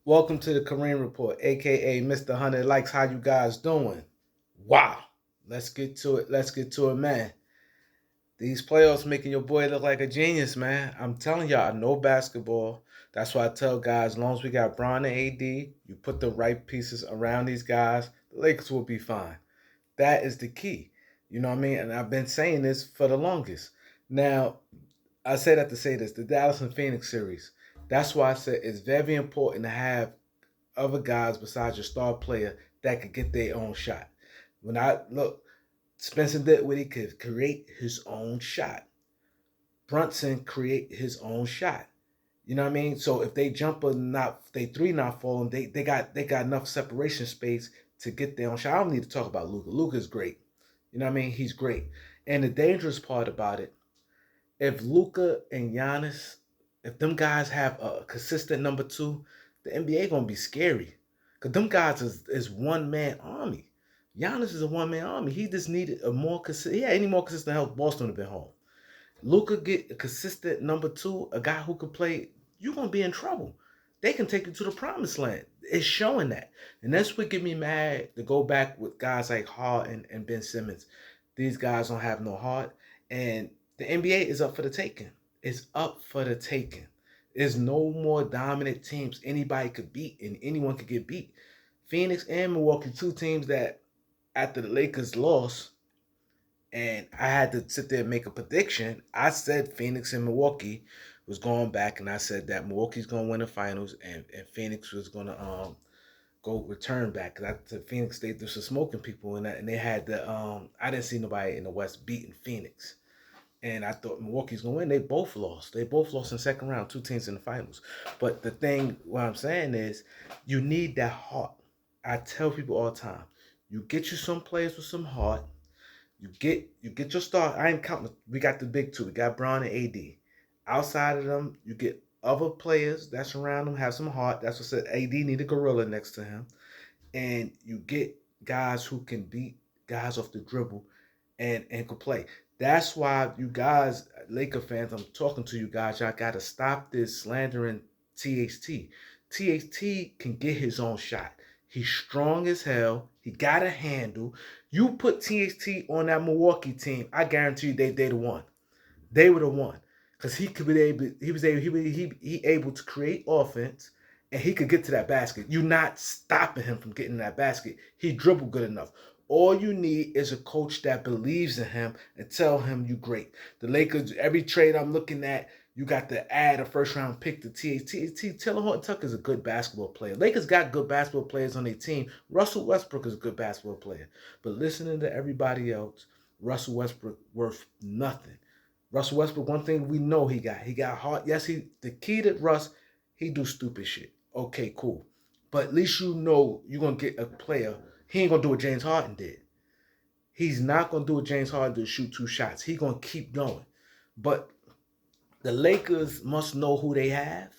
Welcome to the Kareem Report, aka Mr. 100 Likes. How you guys doing? Wow. Let's get to it. Let's get to it, man. These playoffs making your boy look like a genius, man. I'm telling y'all, I know basketball. That's why I tell guys, as long as we got Bron and AD, you put the right pieces around these guys, the Lakers will be fine. That is the key. You know what I mean? And I've been saying this for the longest. Now, I say that to say this, the Dallas and Phoenix series. That's why I said it's very important to have other guys besides your star player that could get their own shot. When I look, Spencer Dinwiddie could create his own shot. Brunson create his own shot. You know what I mean? So if they jump or not, if they three not falling, they got enough separation space to get their own shot. I don't need to talk about Luka. Luka's great. You know what I mean? He's great. And the dangerous part about it, if Luka and Giannis, if them guys have a consistent number two, the NBA gonna be scary. Cause them guys is one man army. Giannis is a one man army. He just needed a more consistent. Yeah, any more consistent help, Boston would have been home. Luka get a consistent number two, a guy who could play. You're gonna be in trouble. They can take you to the promised land. It's showing that, and that's what get me mad to go back with guys like Harden and Ben Simmons. These guys don't have no heart, and the NBA is up for the taking. It's up for the taking. There's no more dominant teams anybody could beat, and anyone could get beat. Phoenix and Milwaukee, two teams that after the Lakers lost, and I had to sit there and make a prediction. I said Phoenix and Milwaukee was going back, and I said that Milwaukee's going to win the finals, and Phoenix was going to go return back. Cause I said Phoenix State there's some smoking people in that, and they had the I didn't see nobody in the West beating Phoenix, and I thought Milwaukee's going to win. They both lost. They both lost in the second round. Two teams in the finals. But the thing, what I'm saying is, you need that heart. I tell people all the time, you get you some players with some heart. You get your star. I ain't counting. We got the big two. We got Bron and AD. Outside of them, you get other players that surround them, have some heart. That's what I said. AD need a gorilla next to him, and you get guys who can beat guys off the dribble and could play. That's why you guys, Laker fans, I'm talking to you guys. Y'all got to stop this slandering THT. THT can get his own shot. He's strong as hell. He got a handle. You put THT on that Milwaukee team, I guarantee you they'd have won. They would have won because he could be able. He was able. He able to create offense, and he could get to that basket. You're not stopping him from getting that basket. He dribbled good enough. All you need is a coach that believes in him and tell him you great. The Lakers, every trade I'm looking at, you got to add a first round pick to THT. Taylor Horton Tucker is a good basketball player. Lakers got good basketball players on their team. Russell Westbrook is a good basketball player. But listening to everybody else, Russell Westbrook worth nothing. Russell Westbrook, one thing we know he got heart. Yes, the key to Russ, he do stupid shit. Okay, cool. But at least you know you're gonna get a player. He ain't gonna do what James Harden did. He's not gonna do what James Harden did, shoot two shots. He gonna keep going. But the Lakers must know who they have.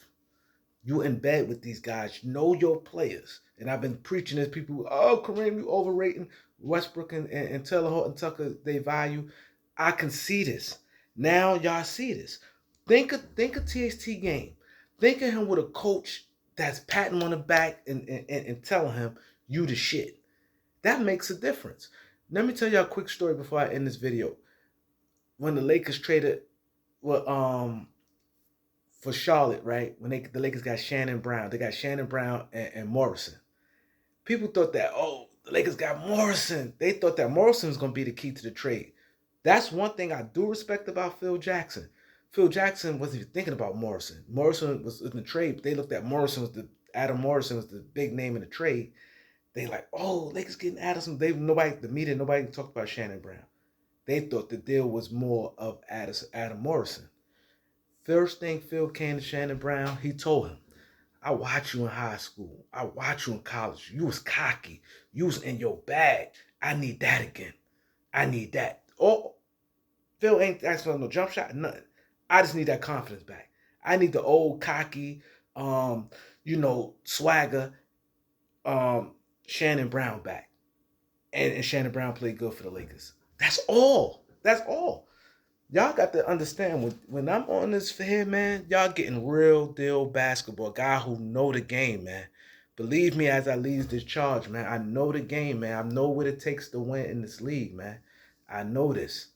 You in bed with these guys. Know your players. And I've been preaching this. People, oh, Kareem, you overrating Westbrook and Taylor Horton Tucker, they value. I can see this. Now y'all see this. Think of THT game. Think of him with a coach that's patting him on the back and telling him you the shit. That makes a difference. Let me tell y'all a quick story before I end this video. When the Lakers traded well, for Charlotte, right? When the Lakers got Shannon Brown, they got Shannon Brown and Morrison. People thought that, oh, the Lakers got Morrison. They thought that Morrison was going to be the key to the trade. That's one thing I do respect about Phil Jackson. Phil Jackson wasn't even thinking about Morrison. Morrison was in the trade, but they looked at Adam Morrison was the big name in the trade. They like, oh, Lakers getting Addison. The media, nobody talked about Shannon Brown. They thought the deal was more of Adam Morrison. First thing Phil came to Shannon Brown, he told him, I watched you in high school. I watched you in college. You was cocky. You was in your bag. I need that again. I need that. Oh, Phil ain't asking for no jump shot, nothing. I just need that confidence back. I need the old cocky, swagger, Shannon Brown back. And Shannon Brown played good for the Lakers. That's all. That's all. Y'all got to understand when I'm on this here, man, y'all getting real deal basketball. Guy who know the game, man. Believe me as I lead this charge, man. I know the game, man. I know what it takes to win in this league, man. I know this.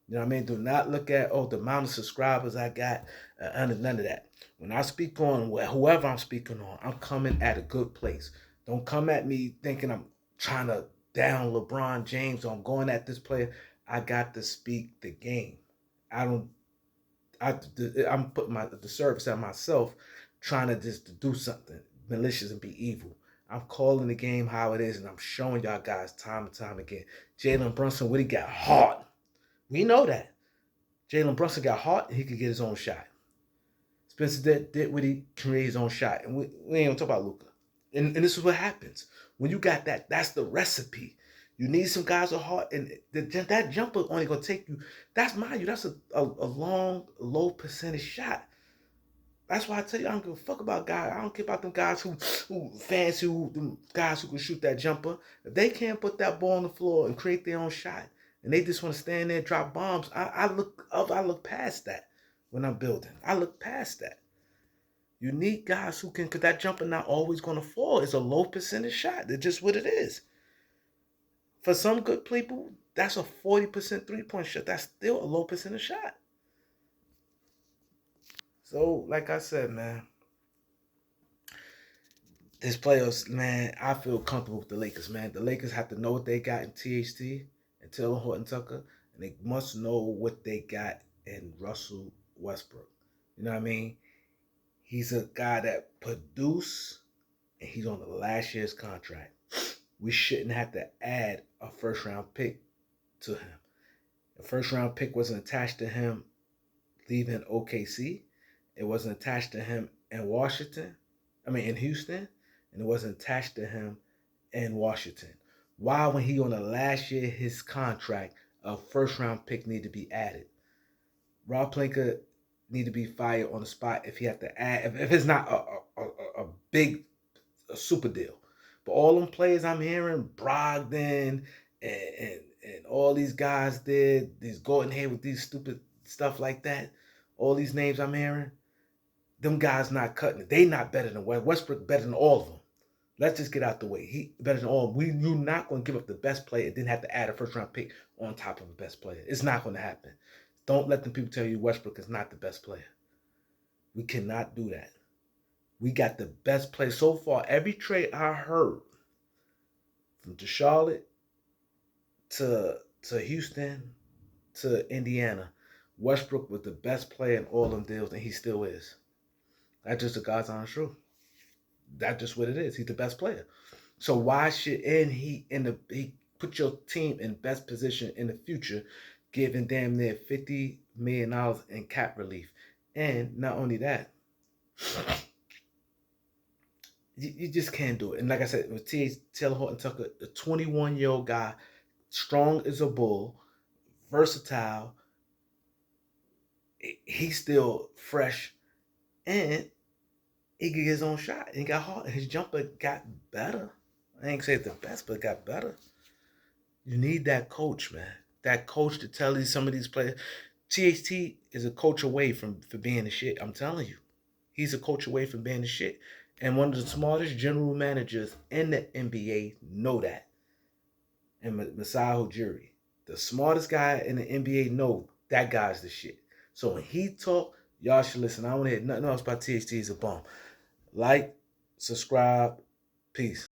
You know what I mean? Do not look at, oh, the amount of subscribers I got. None of that. When I speak on whoever I'm speaking on, I'm coming at a good place. Don't come at me thinking I'm trying to down LeBron James or I'm going at this player. I got to speak the game. I don't. I'm putting the service at myself, trying to just to do something malicious and be evil. I'm calling the game how it is, and I'm showing y'all guys time and time again. Jalen Brunson, what he got hard. We know that. Jalen Brunson got hot and he could get his own shot. Spencer did what he created his own shot. And we ain't gonna talk about Luka. And this is what happens. When you got that, that's the recipe. You need some guys with heart, and that jumper only gonna take you. That's mind you. That's a long, low percentage shot. That's why I tell you I don't give a fuck about guys. I don't care about them guys who fancy, them guys who can shoot that jumper. If they can't put that ball on the floor and create their own shot, and they just want to stand there and drop bombs, I look up. I look past that when I'm building. I look past that. You need guys who can, because that jumper not always going to fall. It's a low percentage shot. It's just what it is. For some good people, that's a 40% 3-point shot. That's still a low percentage shot. So, like I said, man, this playoffs, man, I feel comfortable with the Lakers, man. The Lakers have to know what they got in THT and Taylor Horton Tucker, and they must know what they got in Russell Westbrook. You know what I mean? He's a guy that produce, and he's on the last year's contract. We shouldn't have to add a first round pick to him. The first round pick wasn't attached to him leaving OKC. It wasn't attached to him in Washington. In Houston, and it wasn't attached to him in Washington. Why, when he on the last year of his contract, a first round pick need to be added? Rob Pelinka need to be fired on the spot if he have to add. If it's not a big a super deal. But all them players I'm hearing, Brogdon and all these guys did, these Gordon Hayward with these stupid stuff like that. All these names I'm hearing, them guys not cutting it. They not better than Westbrook. Better than all of them. Let's just get out the way. He better than all. You're not going to give up the best player and then have to add a first round pick on top of the best player. It's not going to happen. Don't let them people tell you Westbrook is not the best player. We cannot do that. We got the best player so far. Every trade I heard, from Charlotte to Houston to Indiana, Westbrook was the best player in all them deals, and he still is. That's just the God's honest truth. That's just what it is. He's the best player. So why should he put your team in best position in the future, giving damn near $50 million in cap relief? And not only that, you just can't do it. And like I said, with Taylor Horton Tucker, a 21-year-old guy, strong as a bull, versatile, he's still fresh, and he could get his own shot. He got hard. His jumper got better. I ain't say it's the best, but it got better. You need that coach, man. That coach to tell you some of these players. THT is a coach away from being the shit. I'm telling you. He's a coach away from being the shit. And one of the smartest general managers in the NBA know that. And Masai Ujiri, the smartest guy in the NBA, know that guy's the shit. So when he talk, y'all should listen. I don't want to hear nothing else about THT. He's a bum. Like, subscribe, peace.